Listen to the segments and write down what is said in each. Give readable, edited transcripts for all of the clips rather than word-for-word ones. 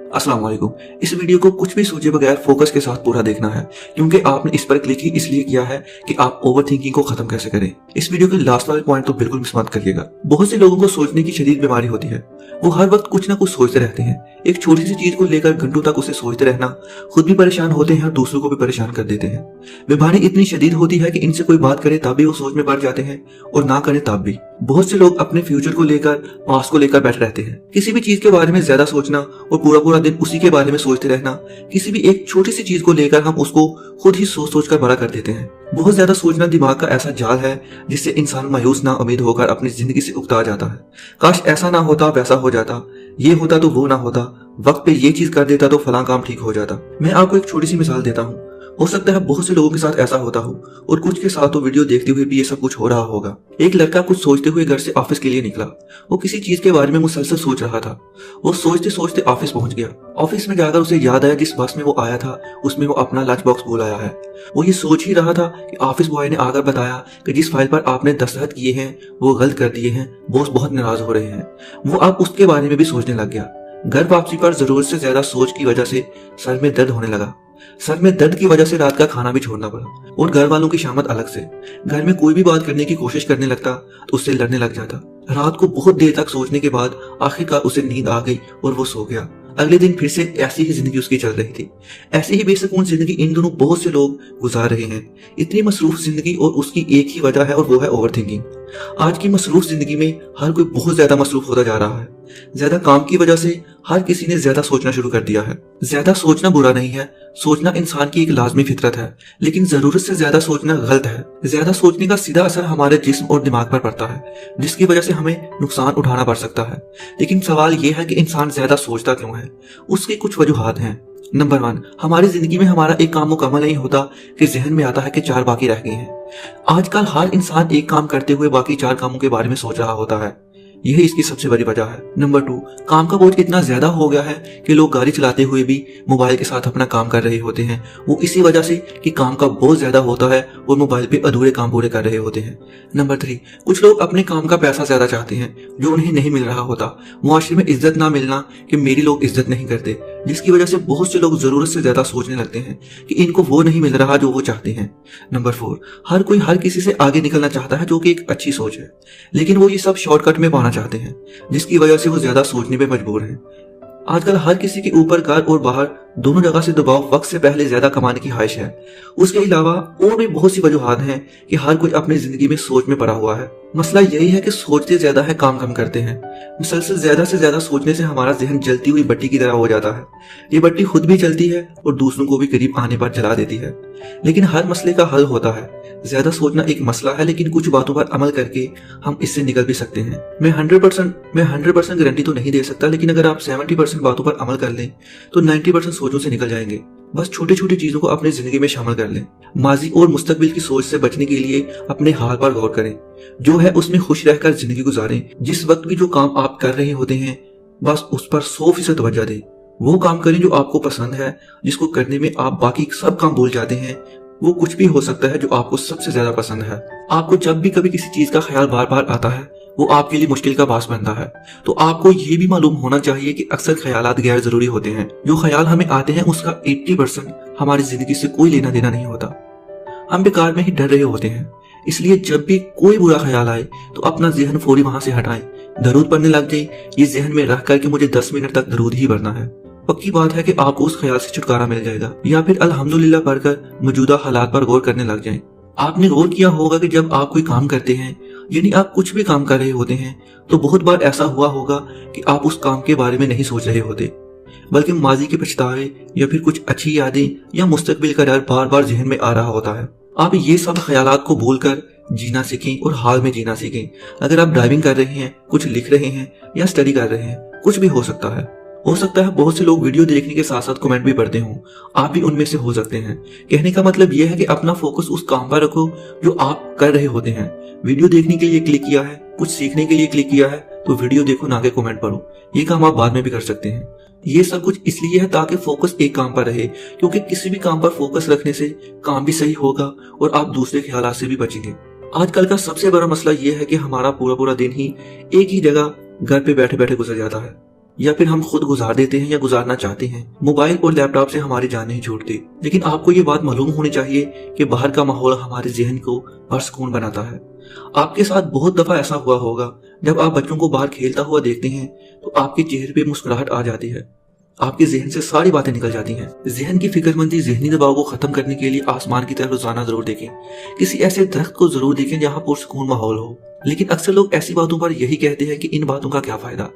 अस्सलाम वालेकुम। इस वीडियो को कुछ भी सोचे बगैर फोकस के साथ पूरा देखना है, क्योंकि आपने इस पर क्लिक ही इसलिए किया है कि आप ओवर थिंकिंग को खत्म कैसे करें। इस वीडियो के लास्ट वाले पॉइंट तो बिल्कुल मिस मत करिएगा। बहुत से लोगों को सोचने की शदीद बीमारी होती है। वो हर वक्त कुछ ना कुछ सोचते रहते हैं। एक छोटी सी चीज को लेकर घंटों तक उसे सोचते रहना, खुद भी परेशान होते हैं और दूसरों को भी परेशान कर देते हैं। बीमारी इतनी शदीद होती है कि इनसे कोई बात करे तब भी वो सोच में पड़ जाते हैं और ना करे तब भी। बहुत से लोग अपने फ्यूचर को लेकर, पास्ट को लेकर बैठे रहते हैं। किसी भी चीज के बारे में ज्यादा सोचना और पूरा पूरा दिन उसी के बारे में सोचते रहना, किसी भी एक छोटी सी चीज को लेकर हम उसको खुद ही सोच सोच कर बड़ा कर देते हैं। बहुत ज्यादा सोचना दिमाग का ऐसा जाल है जिससे इंसान मायूस ना उम्मीद होकर अपनी जिंदगी से उकता जाता है। काश ऐसा ना होता, वैसा हो जाता, ये होता तो वो ना होता, वक्त पे ये चीज कर देता तो फलां काम ठीक हो जाता। मैं आपको एक छोटी सी मिसाल देता हूँ। हो सकता है बहुत से लोगों के साथ ऐसा होता हो और कुछ के साथ तो वीडियो देखते हुए भी ये सब कुछ हो रहा होगा। एक लड़का कुछ सोचते हुए घर से ऑफिस के लिए निकला। वो किसी चीज के बारे में मुसलसल सोच रहा था। वो सोचते सोचते ऑफिस पहुंच गया। ऑफिस में जाकर उसे याद आया जिस बस में वो आया था उसमें वो अपना लंच बॉक्स भूल आया है। वो ये सोच ही रहा था कि ऑफिस बॉय ने आकर बताया कि जिस फाइल पर आपने दस्तखत किए हैं वो गलत कर दिए हैं, बॉस बहुत नाराज हो रहे हैं। वो अब उसके बारे में भी सोचने लग गया। घर वापसी पर जरूरत से ज्यादा सोच की वजह से सर में दर्द होने लगा। सर में दर्द की वजह से रात का खाना भी छोड़ना पड़ा और घर वालों की शामत अलग से। घर में कोई भी बात करने की कोशिश करने लगता तो उससे लड़ने लग जाता। रात को बहुत देर तक सोचने के बाद आखिरकार उसे नींद आ गई और वो सो गया। अगले दिन फिर से ऐसी ही जिंदगी उसकी चल रही थी। ऐसी ही बेसुकून जिंदगी इन दोनों बहुत से लोग गुजार रहे हैं। इतनी मसरूफ जिंदगी और उसकी एक ही वजह है और वो है ओवर थिंकिंग। आज की मसरूफ जिंदगी में हर कोई बहुत ज्यादा मसरूफ होता जा रहा है। ज्यादा काम की वजह से हर किसी ने ज्यादा सोचना शुरू कर दिया है। ज्यादा सोचना बुरा नहीं है, सोचना इंसान की एक लाजमी फितरत है, लेकिन जरूरत से ज्यादा सोचना गलत है। ज्यादा सोचने का सीधा असर हमारे जिस्म और दिमाग पर पड़ता है, जिसकी वजह से हमें नुकसान उठाना पड़ सकता है। लेकिन सवाल यह है कि इंसान ज्यादा सोचता क्यों है। उसकी कुछ वजूहात हैं। नंबर 1, हमारी जिंदगी में हमारा एक काम मुकम्मल नहीं होता कि जहन में आता है कि 4 बाकी रह गए हैं। आजकल हर इंसान एक काम करते हुए बाकी 4 कामों के बारे में सोच रहा होता है। यही इसकी सबसे बड़ी वजह है। नंबर 2, काम का बोझ इतना ज्यादा हो गया है कि लोग गाड़ी चलाते हुए भी मोबाइल के साथ अपना काम कर रहे होते हैं। वो इसी वजह से कि काम का बोझ ज्यादा होता है और मोबाइल पे अधूरे काम पूरे कर रहे होते हैं। नंबर 3, कुछ लोग अपने काम का पैसा ज्यादा चाहते हैं जो उन्हें नहीं मिल रहा होता। मुआशरे में इज्जत ना मिलना कि मेरी लोग इज्जत नहीं करते, जिसकी वजह से बहुत से लोग जरूरत से ज्यादा सोचने लगते हैं कि इनको वो नहीं मिल रहा जो वो चाहते हैं। नंबर 4, हर कोई हर किसी से आगे निकलना चाहता है, जो कि एक अच्छी सोच है, लेकिन वो ये सब शॉर्टकट में पाना चाहते हैं, जिसकी वजह से वो ज्यादा सोचने पे मजबूर हैं। आजकल हर किसी के ऊपर घर और बाहर दोनों जगह से दबाव वक्त से पहले ज्यादा कमाने की ख्वाहिश है। उसके अलावा और भी बहुत सी वजूहात हैं कि हर कोई अपनी जिंदगी में सोच में पड़ा हुआ है। मसला यही है कि सोचते ज्यादा है, काम कम करते हैं। मुसलसल ज्यादा से ज्यादा सोचने से हमारा जहन जलती हुई बत्ती की तरह हो जाता है। ये बत्ती खुद भी जलती है और दूसरों को भी करीब आने पर जला देती है। लेकिन हर मसले का हल होता है। ज्यादा सोचना एक मसला है, लेकिन कुछ बातों पर अमल करके हम इससे निकल भी सकते हैं। मैं 100% गारंटी तो नहीं दे सकता, लेकिन अगर आप 70% बातों पर अमल कर लें तो 90% सोचों से निकल जाएंगे। बस छोटी छोटी चीजों को अपनी जिंदगी में शामिल कर लें। माजी और मुस्तकबिल की सोच से बचने के लिए अपने हाल पर गौर करें। जो है उसमें खुश रहकर जिंदगी गुजारें। जिस वक्त भी जो काम आप कर रहे होते हैं बस उस पर 100% तवज्जो दें। वो काम करें जो आपको पसंद है, जिसको करने में आप बाकी सब काम भूल जाते हैं। वो कुछ भी हो सकता है जो आपको सबसे ज्यादा पसंद है। आपको जब भी कभी किसी चीज का ख्याल बार बार आता है वो आपके लिए मुश्किल का बास बनता है, तो आपको ये भी मालूम होना चाहिए कि अक्सर ख्यालात गैर जरूरी होते हैं। जो ख्याल हमें आते हैं उसका 80% हमारी जिंदगी से कोई लेना देना नहीं होता। हम बेकार में ही डर रहे होते हैं। इसलिए जब भी कोई बुरा ख्याल आए तो अपना जहन फौरी वहां से हटाएं। दरूद पढ़ने लग जाए, ये जहन में रख कर कि मुझे 10 मिनट तक दरूद ही पढ़ना है। पक्की बात है कि आपको उस ख्याल से छुटकारा मिल जाएगा। या फिर अल्हम्दुलिल्लाह पढ़कर मौजूदा हालात पर गौर करने लग जाएं। आपने गौर किया होगा कि जब आप कोई काम करते हैं, यानी आप कुछ भी काम कर रहे होते हैं, तो बहुत बार ऐसा हुआ होगा कि आप उस काम के बारे में नहीं सोच रहे होते, बल्कि माजी के पछतावे या फिर कुछ अच्छी यादें या मुस्तकबिल का डर बार बार जहन में आ रहा होता है। आप ये सब ख्यालात को भूलकर जीना सीखें और हाल में जीना सीखें। अगर आप ड्राइविंग कर रहे हैं, कुछ लिख रहे हैं या स्टडी कर रहे हैं, कुछ भी हो सकता है। बहुत से लोग वीडियो देखने के साथ साथ कमेंट भी पढ़ते हों। आप भी उनमें से हो सकते हैं। कहने का मतलब यह है कि अपना फोकस उस काम पर रखो जो आप कर रहे होते हैं। वीडियो देखने के लिए क्लिक किया है, कुछ सीखने के लिए क्लिक किया है, तो वीडियो देखो ना कि कमेंट पढ़ो। ये काम आप बाद में भी कर सकते हैं। ये सब कुछ इसलिए है ताकि फोकस एक काम पर रहे, क्योंकि किसी भी काम पर फोकस रखने से काम भी सही होगा और आप दूसरे ख्यालात से भी बचेंगे। आजकल का सबसे बड़ा मसला यह है कि हमारा पूरा पूरा दिन ही एक ही जगह घर पे बैठे बैठे गुजर जाता है। या फिर हम खुद गुजार देते हैं या गुजारना चाहते हैं। मोबाइल और लैपटॉप से हमारी जान नहीं छूटती, लेकिन आपको ये बात मालूम होनी चाहिए कि बाहर का माहौल हमारे जहन को पुरसुकून बनाता है। आपके साथ बहुत दफा ऐसा हुआ होगा, जब आप बच्चों को बाहर खेलता हुआ देखते हैं तो आपके चेहरे पे मुस्कुराहट आ जाती है, आपके जहन से सारी बातें निकल जाती हैं। जहन की फिक्रमंदी, जहनी दबाव को खत्म करने के लिए आसमान की तरफ रोजाना जरूर देखें, किसी ऐसे दरख्त को जरूर देखें जहाँ पुरसुकून माहौल हो। लेकिन अक्सर लोग ऐसी बातों पर यही कहते हैं कि इन बातों का क्या फायदा,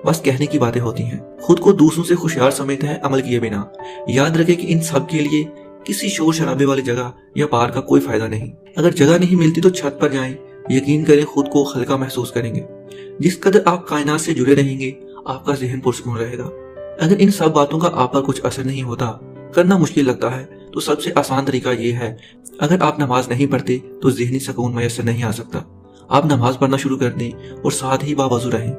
बस कहने की बातें होती हैं। खुद को दूसरों से होशियार समझते हैं अमल किए बिना। याद रखें कि इन सब के लिए किसी शोर शराबे वाली जगह या पार का कोई फायदा नहीं। अगर जगह नहीं मिलती तो छत पर जाएं, यकीन करें खुद को हल्का महसूस करेंगे। जिस कदर आप कायनात से जुड़े रहेंगे, आपका जहन पुरसुकून रहेगा। अगर इन सब बातों का आप पर कुछ असर नहीं होता, करना मुश्किल लगता है, तो सबसे आसान तरीका ये है, अगर आप नमाज नहीं पढ़ते तो जहनी सुकून मैसर नहीं आ सकता। आप नमाज पढ़ना शुरू कर दें और साथ ही बावजू रहें।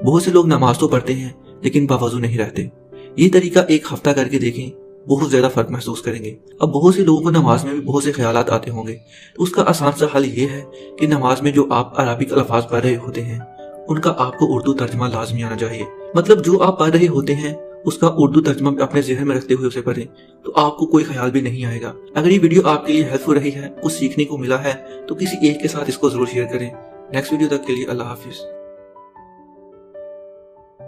बहुत से लोग नमाज तो पढ़ते हैं लेकिन बावजू नहीं रहते। ये तरीका एक हफ्ता करके देखें, बहुत ज्यादा फर्क महसूस करेंगे। अब बहुत से लोगों को नमाज में भी बहुत से ख्यालात आते होंगे, तो उसका आसान सा हल ये है कि नमाज में जो आप अरबिक अल्फाज पढ़ रहे होते हैं, उनका आपको उर्दू तर्जमा लाजमी आना चाहिए। मतलब जो आप पढ़ रहे होते हैं उसका उर्दू तर्जमा अपने जहन में रखते हुए उसे पढ़ें, तो आपको कोई ख्याल भी नहीं आएगा। अगर ये वीडियो आपके लिए हेल्पफुल रही है, कुछ सीखने को मिला है, तो किसी एक के साथ इसको जरूर शेयर करें। नेक्स्ट वीडियो तक के लिए अल्लाह हाफिज।